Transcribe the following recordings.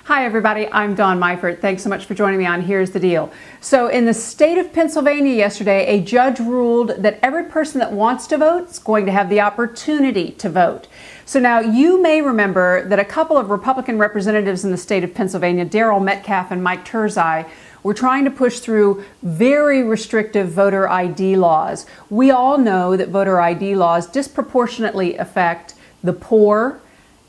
Hi everybody, I'm Dawn Meifert. Thanks so much for joining me on Here's the Deal. So in the state of Pennsylvania yesterday, a judge ruled that every person that wants to vote is going to have the opportunity to vote. So now you may remember that a couple of Republican representatives in the state of Pennsylvania, Darrell Metcalfe and Mike Turzai, were trying to push through very restrictive voter ID laws. We all know that voter ID laws disproportionately affect the poor,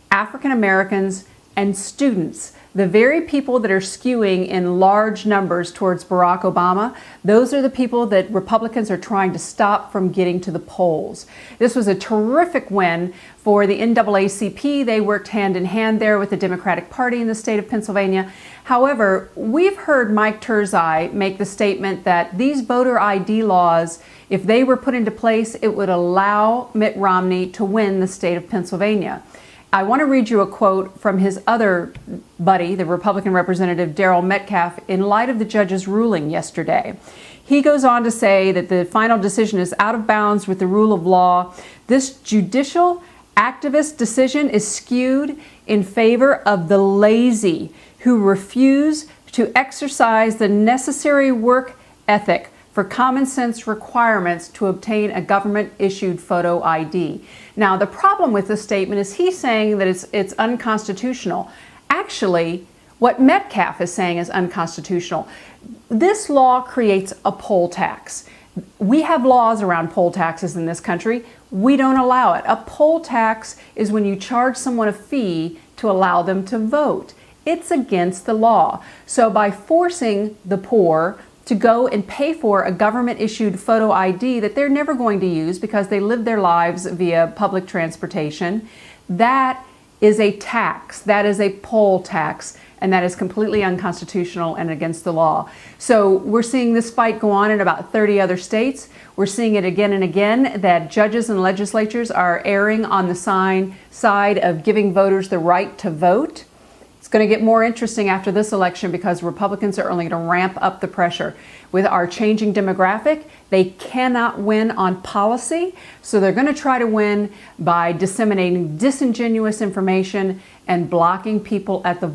African Americans, and students. The very people that are skewing in large numbers towards Barack Obama, those are the people that Republicans are trying to stop from getting to the polls. This was a terrific win for the NAACP. They worked hand in hand there with the Democratic Party in the state of Pennsylvania. However, we've heard Mike Turzai make the statement that these voter ID laws, if they were put into place, it would allow Mitt Romney to win the state of Pennsylvania. I want to read you a quote from his other buddy, the Republican representative Darrell Metcalfe, in light of the judge's ruling yesterday. He goes on to say that the final decision is out of bounds with the rule of law. This judicial activist decision is skewed in favor of the lazy who refuse to exercise the necessary work ethic for common sense requirements to obtain a government-issued photo ID. Now, the problem with this statement is he's saying that it's unconstitutional. Actually, what Metcalfe is saying is unconstitutional. This law creates a poll tax. We have laws around poll taxes in this country. We don't allow it. A poll tax is when you charge someone a fee to allow them to vote. It's against the law. So by forcing the poor to go and pay for a government-issued photo ID that they're never going to use because they live their lives via public transportation, that is a tax. That is a poll tax, and that is completely unconstitutional and against the law. So we're seeing this fight go on in about 30 other states. We're seeing it again and again that judges and legislatures are erring on the side of giving voters the right to vote. It's going to get more interesting after this election because Republicans are only going to ramp up the pressure. With our changing demographic, they cannot win on policy, so they're going to try to win by disseminating disingenuous information and blocking people at the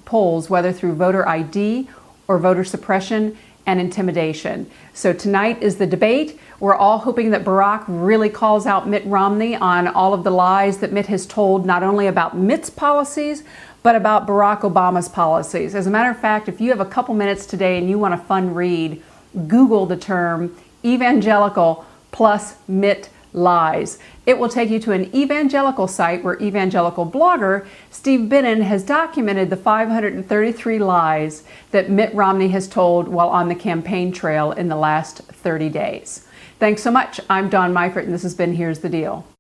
polls, whether through voter ID or voter suppression and intimidation. So tonight is the debate. We're all hoping that Barack really calls out Mitt Romney on all of the lies that Mitt has told, not only about Mitt's policies, but about Barack Obama's policies. As a matter of fact, if you have a couple minutes today and you want a fun read, Google the term evangelical plus Mitt lies. It will take you to an evangelical site where evangelical blogger Steve Bannon has documented the 533 lies that Mitt Romney has told while on the campaign trail in the last 30 days. Thanks so much. I'm Dawn Meifert, and this has been Here's the Deal.